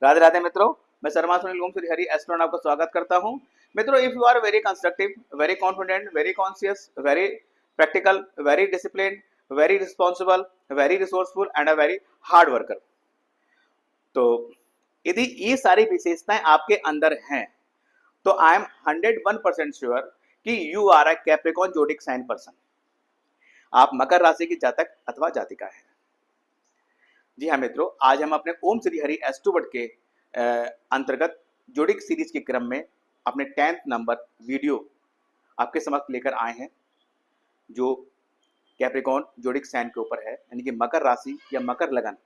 राधे राधे मित्रों, मैं शर्मा सुनील ओम श्री हरि एस्ट्रोन आपका स्वागत करता हूं। मित्रों, if you are very constructive, very confident, very conscious, very practical, very discipline, very responsible, very resourceful and a very hard worker, तो यदि ये सारी विशेषताएं आपके अंदर हैं तो आई एम 101% श्योर कि you are a Capricorn zodiac sign person. आप मकर राशि की जातक अथवा जातिका है। जी हाँ मित्रों, आज हम अपने ओम श्री हरि एस्ट्रोवर्ड के अंतर्गत जोडिक सीरीज के क्रम में अपने 10th नंबर वीडियो आपके समक्ष लेकर आए हैं, जो कैप्रिकॉर्न जोडिक साइन के ऊपर है, यानी कि मकर राशि या मकर लगन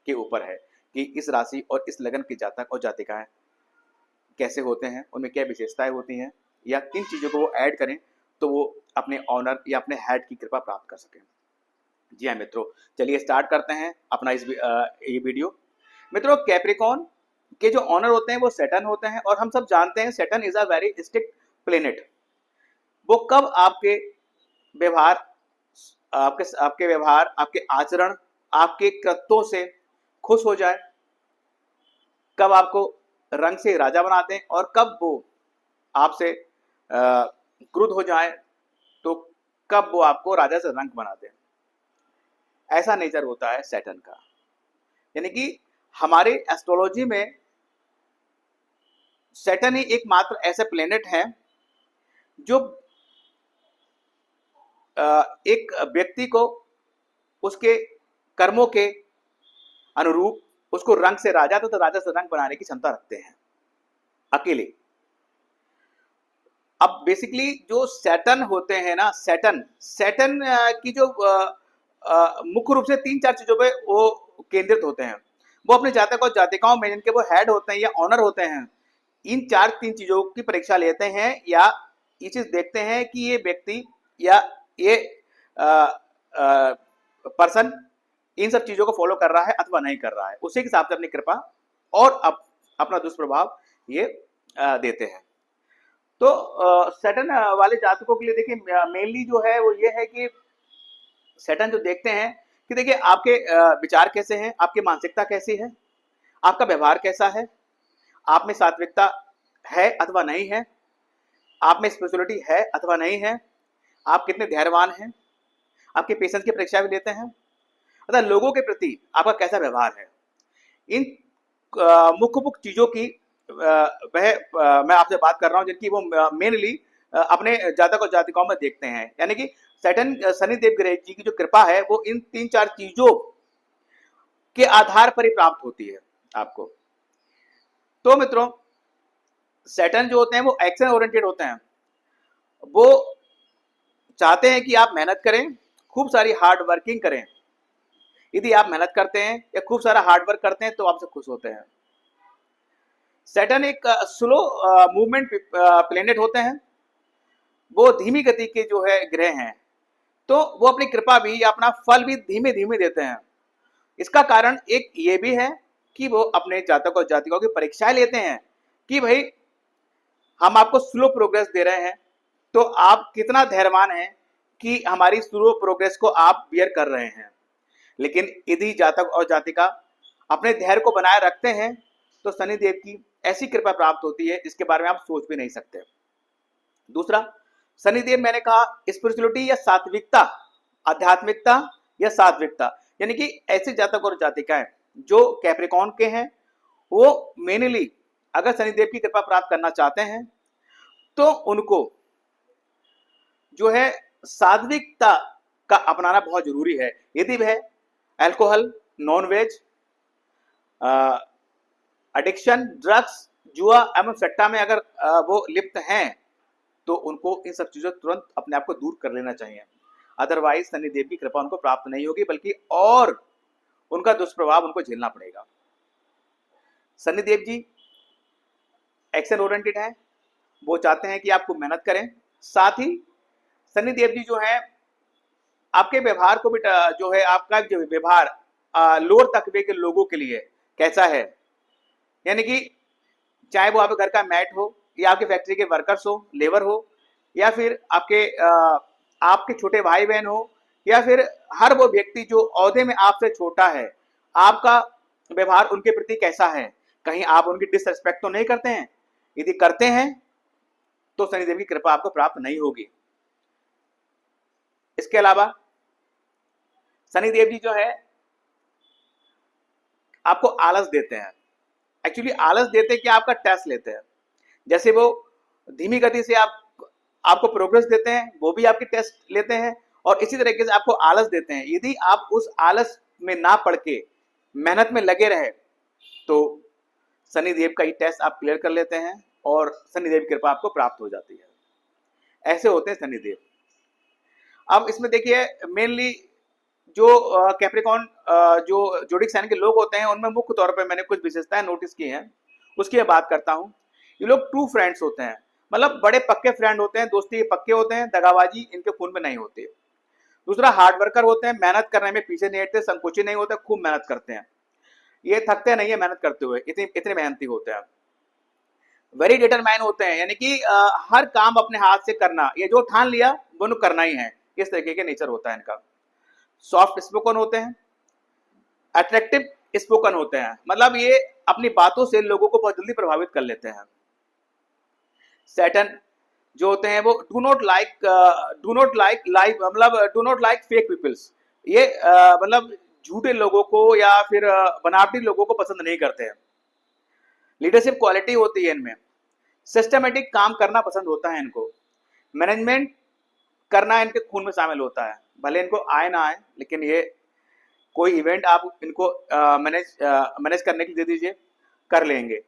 के ऊपर है कि इस राशि और इस लगन के जातक और जातिकाएं कैसे होते हैं, उनमें क्या विशेषताएं होती हैं, या किन चीज़ों को वो ऐड करें तो वो अपने ऑनर या अपने हेड की कृपा प्राप्त कर सकें। जी हाँ मित्रों, चलिए स्टार्ट करते हैं अपना ये वीडियो। मित्रों, कैप्रिकॉर्न के जो ऑनर होते हैं वो सैटर्न होते हैं, और हम सब जानते हैं Saturn is a very strict planet. वो कब आपके व्यवहार, आपके व्यवहार, आपके आचरण, आपके कृत्यों से खुश हो जाए, कब आपको रंग से राजा बना दें, और कब वो आपसे क्रुद्ध हो जाए, तो कब वो आपको राजा से रंग बना दें। ऐसा नेचर होता है सैटर्न का। यानी कि हमारे एस्ट्रोलॉजी में सैटर्न ही एकमात्र ऐसे प्लेनेट हैं जो एक व्यक्ति को उसके कर्मों के अनुरूप उसको रंग से राजा तो राजा से रंग बनाने की क्षमता रखते हैं अकेले। अब बेसिकली जो सैटर्न होते हैं ना, सैटर्न सैटर्न की जो मुख्य रूप से 3-4 चीजों पे वो केंद्रित होते हैं। वो अपने जातक और जातिकाओं में जिनके वो हेड होते हैं या ऑनर होते हैं, इन 3 चीजों की परीक्षा लेते हैं, या ये चीज देखते हैं कि ये व्यक्ति या ये पर्सन इन सब चीजों को फॉलो कर रहा है अथवा नहीं कर रहा है। उसी के हिसाब से अपनी कृपा और अपना दुष्प्रभाव ये देते हैं। तो सैटर्न वाले जातकों के लिए देखिए, मेनली जो है वो ये है कि सैटर्न जो देखते हैं कि देखिए आपके विचार कैसे हैं, आपकी मानसिकता कैसी है, आपका व्यवहार कैसा है, आप में सात्विकता है अथवा नहीं है, आप में स्पिरिचुअलिटी है अथवा नहीं है, आप कितने धैर्यवान हैं, आपके पेशेंस की परीक्षा भी लेते हैं, अतः लोगों के प्रति आपका कैसा व्यवहार है। इन मुख्य मुख्य चीजों की मैं आपसे बात कर रहा हूं, जिनकी वो मेनली अपने जातक और जातिकाओं में देखते हैं। यानी कि सैटर्न शनिदेव ग्रह जी की जो कृपा है वो इन 3-4 चीजों के आधार पर ही प्राप्त होती है आपको। तो मित्रों, सैटर्न जो होते हैं वो एक्शन ओरिएंटेड होते हैं। वो चाहते हैं कि आप मेहनत करें, खूब सारी हार्ड वर्किंग करें। यदि आप मेहनत करते हैं या खूब सारा हार्ड वर्क करते हैं तो आपसे खुश होते हैं। सैटर्न एक स्लो मूवमेंट प्लेनेट होते हैं। वो धीमी गति के जो है ग्रह हैं, तो वो अपनी कृपा भी या अपना फल भी धीमे धीमे देते हैं। इसका कारण एक ये भी है कि वो अपने जातक और जातिकाओं की परीक्षाएं लेते हैं कि भाई हम आपको स्लो प्रोग्रेस दे रहे हैं, तो आप कितना धैर्यवान हैं कि हमारी स्लो प्रोग्रेस को आप बियर कर रहे हैं। लेकिन यदि जातक और जातिका अपने धैर्य को बनाए रखते हैं तो शनिदेव की ऐसी कृपा प्राप्त होती है जिसके बारे में आप सोच भी नहीं सकते। दूसरा, शनिदेव मैंने कहा स्पिरिचुअलिटी या सात्विकता, आध्यात्मिकता या सात्विकता, यानी कि ऐसे जातक और जातिकाएं जो कैप्रिकॉर्न के हैं, वो मेनली अगर शनिदेव की कृपा प्राप्त करना चाहते हैं तो उनको जो है सात्विकता का अपनाना बहुत जरूरी है। यदि वह alcohol, non veg, addiction, drugs, जुआ एवं सट्टा में अगर वो लिप्त हैं तो उनको इन सब चीजों तुरंत अपने आप को दूर कर लेना चाहिए। अदरवाइज शनिदेव की कृपा उनको प्राप्त नहीं होगी, बल्कि और उनका दुष्प्रभाव उनको झेलना पड़ेगा। शनिदेव जी एक्शन ओरिएंटेड है। वो चाहते हैं कि आपको मेहनत करें। साथ ही शनिदेव जी जो है आपके व्यवहार को भी जो है आपका जो व्यवहार लोअर तकबे के लोगों के लिए कैसा है, यानी कि चाहे वो आपके घर का मैट हो या आपके फैक्ट्री के वर्कर्स हो, लेबर हो, या फिर आपके छोटे भाई बहन हो, या फिर हर वो व्यक्ति जो ओहदे में आपसे छोटा है, आपका व्यवहार उनके प्रति कैसा है। कहीं आप उनकी डिसरिस्पेक्ट तो नहीं करते हैं? यदि करते हैं तो शनिदेव की कृपा आपको प्राप्त नहीं होगी। इसके अलावा शनिदेव जी जो है आपको आलस देते हैं। एक्चुअली आलस देते कि आपका टेस्ट लेते हैं। जैसे वो धीमी गति से आपको प्रोग्रेस देते हैं, वो भी आपकी टेस्ट लेते हैं, और इसी तरीके से आपको आलस देते हैं। यदि आप उस आलस में ना पड़ के मेहनत में लगे रहे तो शनिदेव का ही टेस्ट आप क्लियर कर लेते हैं और शनिदेव की कृपा आपको प्राप्त हो जाती है। ऐसे होते हैं शनिदेव। अब इसमें देखिए मेनली जो कैप्रिकॉन जो जोडिक साइन के लोग होते हैं उनमें मुख्य तौर पे मैंने कुछ विशेषताएं नोटिस की हैं, उसकी मैं बात करता हूं। ये लोग ट्रू फ्रेंड्स होते हैं, मतलब बड़े पक्के फ्रेंड होते हैं, दोस्ती पक्के होते हैं, दगाबाजी इनके खून में नहीं होती। दूसरा, हार्ड वर्कर होते हैं, मेहनत करने में पीछे नहीं हटते, संकोची नहीं होते, खूब मेहनत करते हैं, ये थकते नहीं है मेहनत करते हुए, इतने मेहनती होते हैं। वेरी डिटरमाइन होते हैं, यानी कि हर काम अपने हाथ से करना, ये जो ठान लिया वो करना ही है, इस तरीके के नेचर होता है इनका। सॉफ्ट स्पोकन होते हैं, अट्रैक्टिव स्पोकन होते हैं, मतलब ये अपनी बातों से लोगों को बहुत जल्दी प्रभावित कर लेते हैं। सैटर्न जो होते हैं वो do not like fake peoples, ये मतलब झूठे लोगों को या फिर बनावटी लोगों को पसंद नहीं करते हैं। लीडरशिप क्वालिटी होती है इनमें, सिस्टमेटिक काम करना पसंद होता है इनको, मैनेजमेंट करना इनके खून में शामिल होता है, भले इनको आए ना आए, लेकिन ये कोई इवेंट आप इनको मैनेज करने के लिए दे दीजिए, कर लेंगे।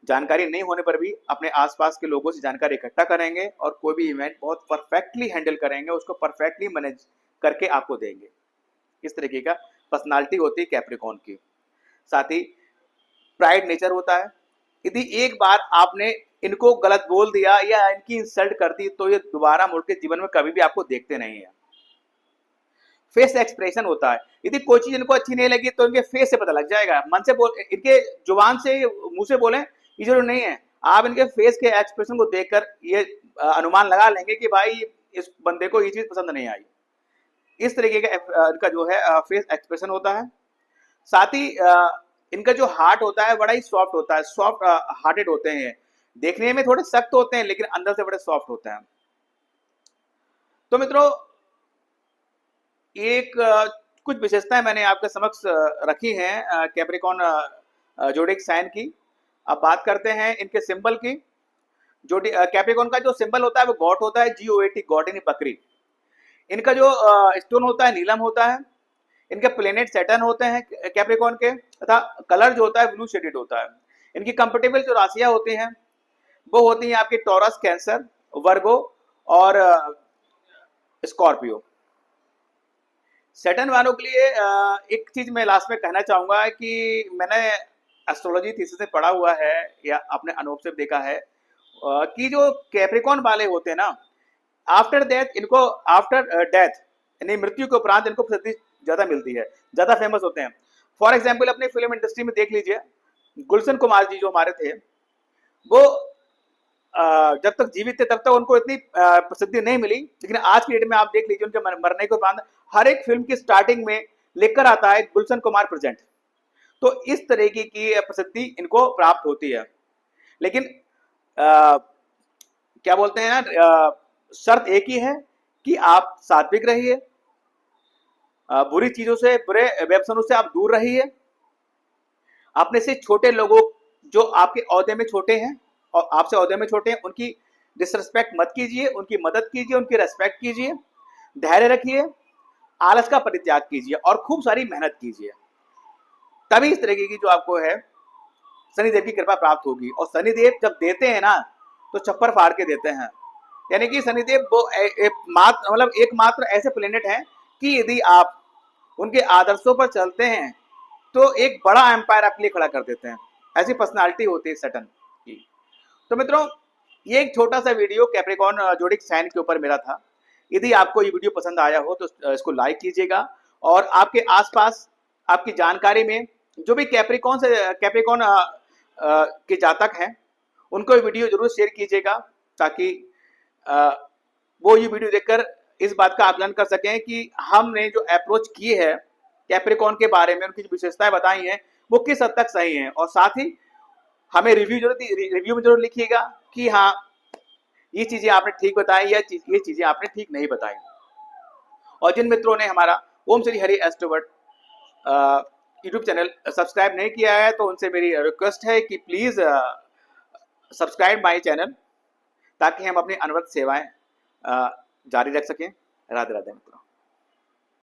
जानकारी नहीं होने पर भी अपने आसपास के लोगों से जानकारी इकट्ठा करेंगे और कोई भी इवेंट बहुत परफेक्टली हैंडल करेंगे, उसको परफेक्टली मैनेज करके आपको देंगे। इस तरीके का पर्सनालिटी होती है कैप्रिकॉन की। साथ ही प्राइड नेचर होता है, यदि एक बार आपने इनको गलत बोल दिया या इनकी इंसल्ट कर दी तो ये दोबारा मुड़ के जीवन में कभी भी आपको देखते नहीं है। फेस एक्सप्रेशन होता है, यदि कोई चीज इनको अच्छी नहीं लगी तो इनके फेस से पता लग जाएगा, मन से बोल, इनके जुबान से मुंह से बोले ये जरूर नहीं है, आप इनके फेस के एक्सप्रेशन को देखकर ये अनुमान लगा लेंगे कि भाई इस बंदे को ये चीज पसंद नहीं आई। इस तरीके का इनका जो है फेस एक्सप्रेशन होता है। साथ ही इनका जो हार्ट होता है बड़ा ही सॉफ्ट होता है, सॉफ्ट हार्टेड होते हैं, देखने में थोड़े सख्त होते हैं लेकिन अंदर से बड़े सॉफ्ट होते हैं। तो मित्रों कुछ विशेषताएं मैंने आपके समक्ष रखी हैं कैप्रिकॉन जोडिक साइन की। अब बात करते हैं इनके सिंबल की। कैप्रिकॉन का जो सिंबल होता है वो गॉट होता है, GOAT, गॉट यानी बकरी। इनका जो स्टोन होता है नीलम होता है। इनके प्लेनेट सैटर्न होते हैं कैप्रिकॉन के, तथा कलर जो होता है ब्लू शेडेड होता है। इनकी कंफर्टेबल जो राशियां होती हैं वो होती हैं आपकी टॉरस, कैंसर, वर्गो और स्कॉर्पियो। सैटर्न वालों के लिए एक चीज मैं लास्ट में कहना चाहूंगा कि मैंने एस्ट्रोलॉजी थीसिस में पढ़ा हुआ है या अपने अनुभव से देखा है कि जो कैप्रिकॉन वाले होते हैं ना, आफ्टर डेथ यानी मृत्यु के उपरांत इनको प्रसिद्धि ज्यादा मिलती है, ज्यादा फेमस होते हैं। फॉर एग्जाम्पल अपनी फिल्म इंडस्ट्री में देख लीजिए, गुलशन कुमार जी जो हमारे थे वो जब तक जीवित थे तब तक उनको इतनी प्रसिद्धि नहीं मिली, लेकिन आज की डेट में आप देख लीजिए उनके मरने के उपरांत हर एक फिल्म की स्टार्टिंग में लिखकर आता है गुलशन कुमार प्रेजेंट। तो इस तरीके की प्रसिद्धि इनको प्राप्त होती है। लेकिन क्या बोलते हैं ना, शर्त एक ही है कि आप सात्विक रहिए, बुरी चीजों से, बुरे व्यसनों से आप दूर रहिए, अपने से छोटे लोगों जो आपके ओहदे में छोटे हैं और आपसे ओहदे में छोटे हैं उनकी डिसरिस्पेक्ट मत कीजिए, उनकी मदद कीजिए, उनकी रेस्पेक्ट कीजिए, धैर्य रखिए, आलस का परित्याग कीजिए और खूब सारी मेहनत कीजिए। तभी इस तरीके की जो आपको है शनिदेव की कृपा प्राप्त होगी। और शनिदेव जब देते हैं ना तो छप्पर फाड़ के देते हैं, यानी कि शनिदेव वो एकमात्र ऐसे प्लेनेट हैं कि यदि आप उनके आदर्शों पर चलते हैं तो एक बड़ा एम्पायर आपके लिए खड़ा कर देते हैं। ऐसी पर्सनालिटी होती है सैटर्न की। तो मित्रों ये एक छोटा सा वीडियो कैप्रिकॉन जोडिक साइन के ऊपर मेरा था। यदि आपको ये वीडियो पसंद आया हो तो इसको लाइक कीजिएगा और आपके आसपास आपकी जानकारी में जो भी कैप्रिकॉन के जातक हैं उनको ये वीडियो जरूर शेयर कीजिएगा, ताकि वो ये वीडियो देखकर इस बात का आकलन कर सकें कि हमने जो अप्रोच की है कैप्रिकॉन के बारे में, उनकी जो विशेषताएं बताई हैं वो किस हद तक सही हैं, और साथ ही हमें रिव्यू में जरूर लिखिएगा कि हाँ ये चीजें आपने ठीक बताई या ये चीजें आपने ठीक नहीं बताई। और जिन मित्रों ने हमारा Om Shri Hari Astrovert YouTube channel subscribe नहीं किया है तो उनसे मेरी रिक्वेस्ट है कि प्लीज सब्सक्राइब माय चैनल, ताकि हम अपनी अनवरत सेवाएं जारी रख सकें। राधे राधे मित्रों।